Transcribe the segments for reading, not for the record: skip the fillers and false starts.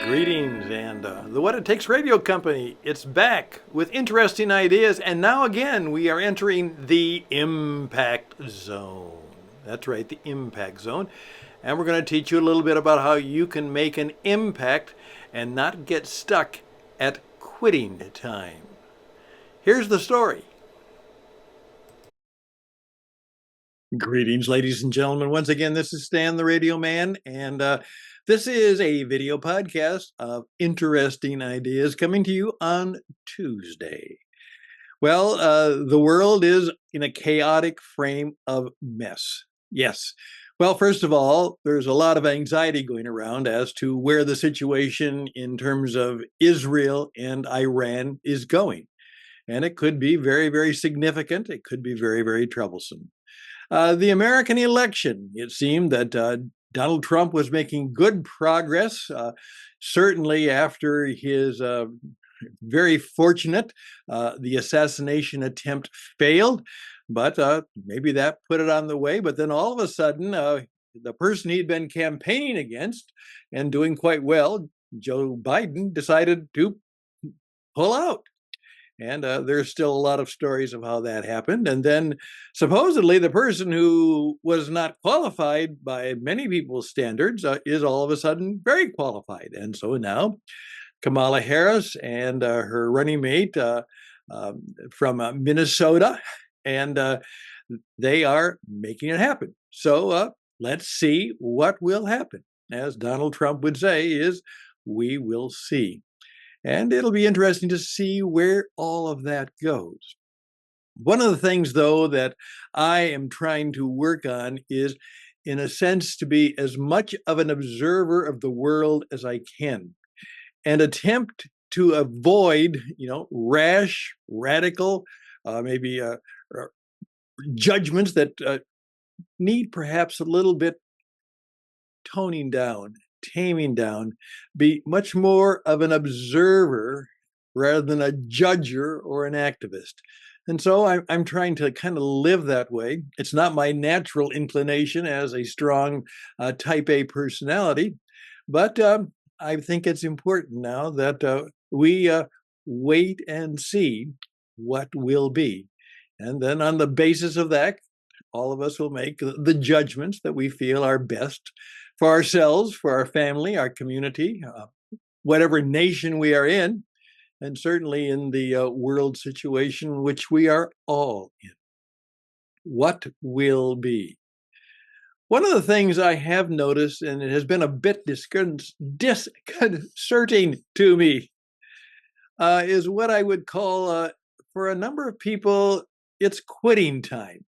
Greetings, and the What It Takes Radio Company. It's back with interesting ideas, and now again we are entering the impact zone. That's right, the impact zone. And we're going to teach you a little bit about how you can make an impact and not get stuck at quitting time. Here's the story. Greetings, ladies and gentlemen. Once again, this is Stan the Radio Man, and this is a video podcast of interesting ideas coming to you on Tuesday. Well, the world is in a chaotic frame of mess. Yes. Well, first of all, there's a lot of anxiety going around as to where the situation in terms of Israel and Iran is going. And it could be very, very significant. It could be very, very troublesome. The American election, it seemed that Donald Trump was making good progress, certainly after his very fortunate, the assassination attempt failed, but maybe that put it on the way. But then all of a sudden, the person he'd been campaigning against and doing quite well, Joe Biden, decided to pull out. And there's still a lot of stories of how that happened. And then supposedly the person who was not qualified by many people's standards is all of a sudden very qualified. And so now Kamala Harris and her running mate from Minnesota, and they are making it happen. So let's see what will happen. As Donald Trump would say, is we will see. And it'll be interesting to see where all of that goes. One of the things, though, that I am trying to work on is, in a sense, to be as much of an observer of the world as I can and attempt to avoid, rash, radical, maybe judgments that need perhaps a little bit toning down, taming down, be much more of an observer rather than a judger or an activist. And so I'm trying to kind of live that way. It's not my natural inclination as a strong type A personality, but I think it's important now that we wait and see what will be. And then on the basis of that, all of us will make the judgments that we feel are best for ourselves, for our family, our community, whatever nation we are in, and certainly in the world situation which we are all in. What will be? One of the things I have noticed, and it has been a bit disconcerting to me, is what I would call, for a number of people, it's quitting time.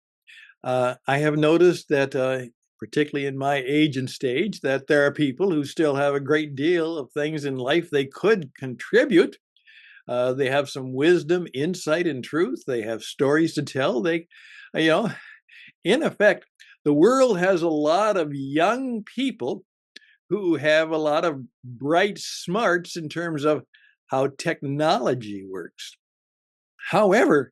I have noticed that particularly in my age and stage, that there are people who still have a great deal of things in life they could contribute. They have some wisdom, insight, and truth. They have stories to tell. In effect, the world has a lot of young people who have a lot of bright smarts in terms of how technology works. However,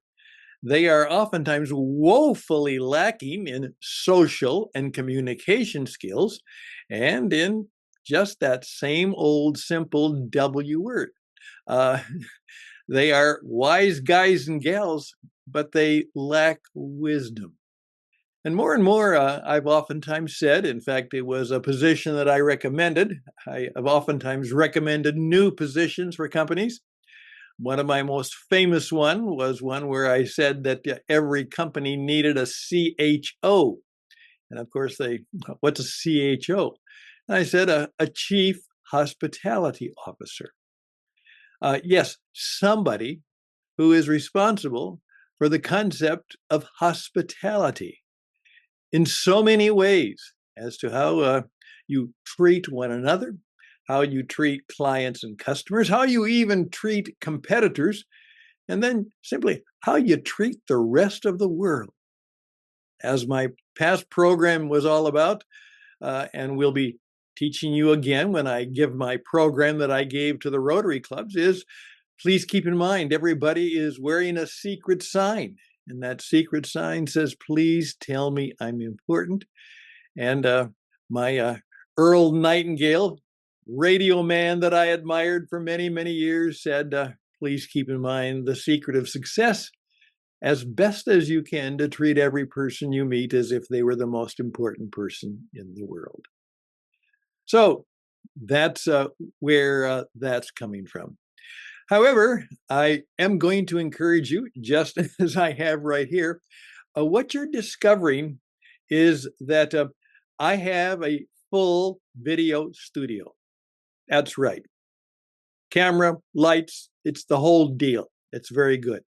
they are oftentimes woefully lacking in social and communication skills and in just that same old simple W word. They are wise guys and gals, but they lack wisdom. And more, I've oftentimes said, in fact, it was a position that I recommended. I have oftentimes recommended new positions for companies. One of my most famous was one where I said that every company needed a CHO. And of course, what's a CHO? And I said a chief hospitality officer. Yes, somebody who is responsible for the concept of hospitality in so many ways as to how you treat one another, how you treat clients and customers, how you even treat competitors, and then simply how you treat the rest of the world. As my past program was all about, and we'll be teaching you again when I give my program that I gave to the Rotary Clubs, is please keep in mind everybody is wearing a secret sign. And that secret sign says, please tell me I'm important. And my Earl Nightingale radio man that I admired for many, many years said, please keep in mind the secret of success as best as you can to treat every person you meet as if they were the most important person in the world. So that's where that's coming from. However, I am going to encourage you, just as I have right here, what you're discovering is that I have a full video studio. That's right. Camera, lights, it's the whole deal. It's very good.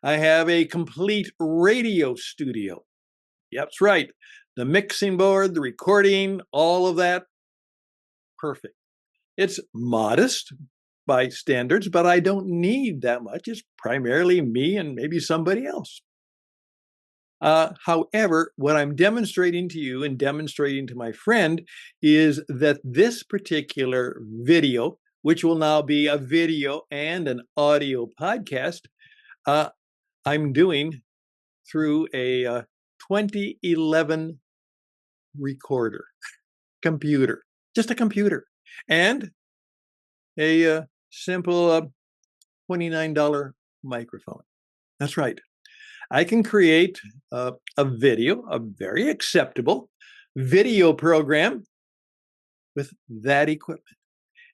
I have a complete radio studio. Yep, that's right. The mixing board, the recording, all of that, perfect. It's modest by standards, but I don't need that much. It's primarily me and maybe somebody else. However, what I'm demonstrating to you and demonstrating to my friend is that this particular video, which will now be a video and an audio podcast, I'm doing through a 2011 recorder, computer, just a computer, and a simple $29 microphone. That's right. I can create a video, a very acceptable video program with that equipment.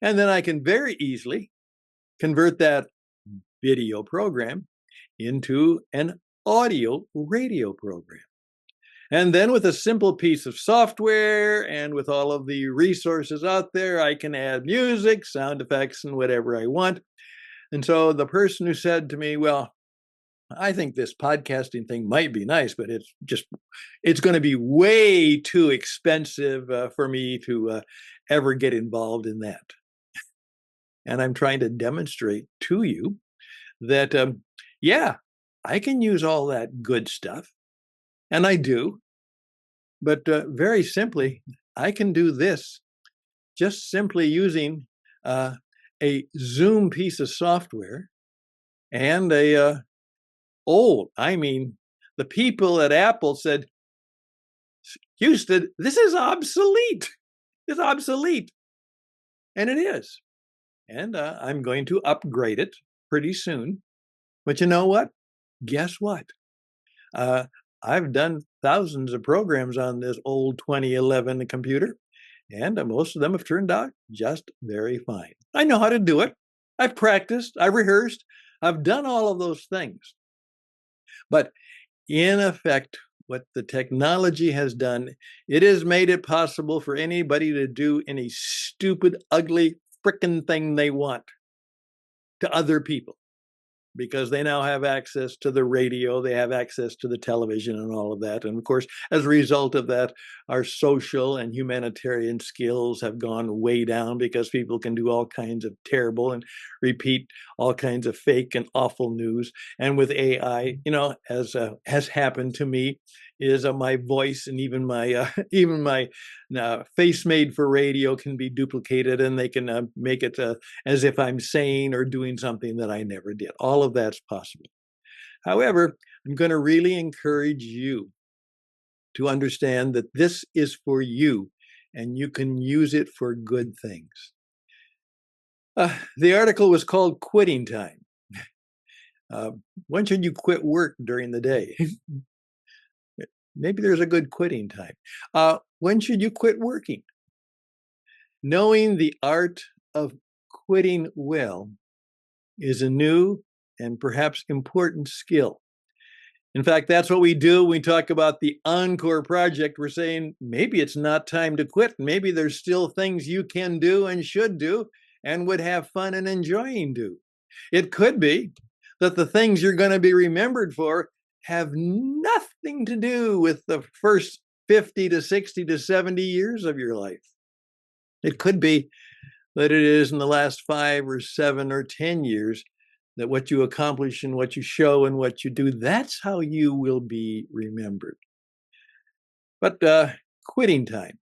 And then I can very easily convert that video program into an audio radio program. And then with a simple piece of software and with all of the resources out there, I can add music, sound effects, and whatever I want. And so the person who said to me, well, I think this podcasting thing might be nice, but it's going to be way too expensive for me to ever get involved in that. And I'm trying to demonstrate to you that, yeah, I can use all that good stuff. And I do. But very simply, I can do this just simply using a Zoom piece of software and the people at Apple said, Houston, this is obsolete. It's obsolete. And it is. And I'm going to upgrade it pretty soon. But you know what? Guess what? I've done thousands of programs on this old 2011 computer, and most of them have turned out just very fine. I know how to do it. I've practiced, I've rehearsed, I've done all of those things. But in effect, what the technology has done, it has made it possible for anybody to do any stupid, ugly, frickin' thing they want to other people, because they now have access to the radio, they have access to the television and all of that. And of course, as a result of that, our social and humanitarian skills have gone way down because people can do all kinds of terrible and repeat all kinds of fake and awful news. And with AI, as has happened to me, is my voice and even my face made for radio can be duplicated, and they can make it as if I'm saying or doing something that I never did. All of that's possible. However, I'm going to really encourage you to understand that this is for you, and you can use it for good things. The article was called Quitting Time. When should you quit work during the day? Maybe there's a good quitting time. When should you quit working? Knowing the art of quitting well is a new and perhaps important skill. In fact, that's what we do when we talk about the Encore project. We're saying maybe it's not time to quit. Maybe there's still things you can do and should do and would have fun and enjoying do. It could be that the things you're going to be remembered for have nothing to do with the first 50 to 60 to 70 years of your life. It could be that it is in the last 5 or 7 or 10 years that what you accomplish and what you show and what you do, that's how you will be remembered. But quitting time.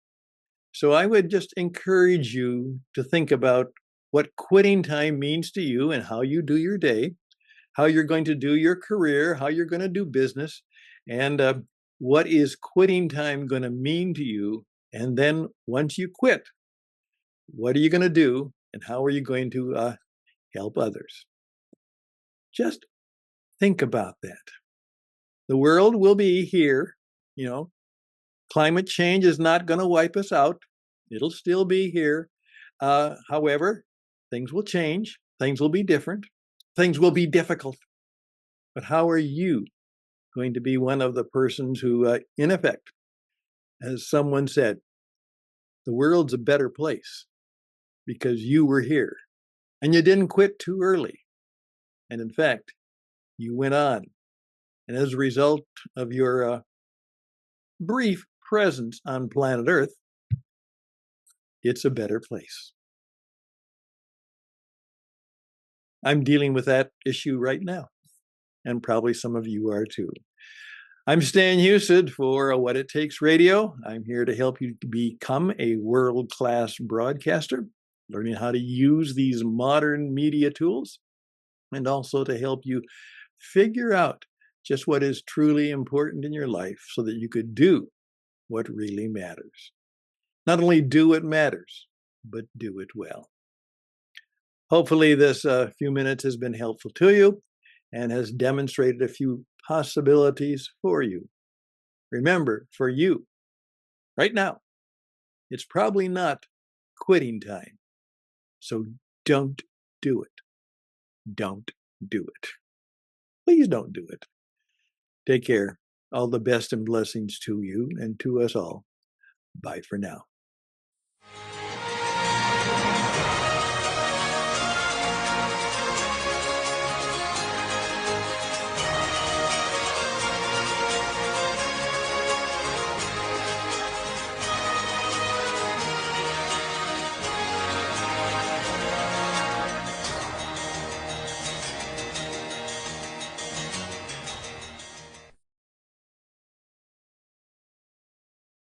So I would just encourage you to think about what quitting time means to you and how you do your day, how you're going to do your career, how you're going to do business, and what is quitting time going to mean to you. And then once you quit, What are you going to do, and how are you going to help others? Just think about that. The world will be here. Climate change is not going to wipe us out. It'll still be here. However, things will change. Things will be different. Things will be difficult. But how are you going to be one of the persons who, in effect, as someone said, the world's a better place because you were here and you didn't quit too early. And in fact, you went on. And as a result of your brief presence on planet Earth, it's a better place. I'm dealing with that issue right now, and probably some of you are too. I'm Stan Husted for What It Takes Radio. I'm here to help you become a world-class broadcaster, learning how to use these modern media tools, and also to help you figure out just what is truly important in your life so that you could do what really matters. Not only do what matters, but do it well. Hopefully this few minutes has been helpful to you and has demonstrated a few possibilities for you. Remember, for you, right now, it's probably not quitting time. So don't do it. Don't do it. Please don't do it. Take care. All the best and blessings to you and to us all. Bye for now.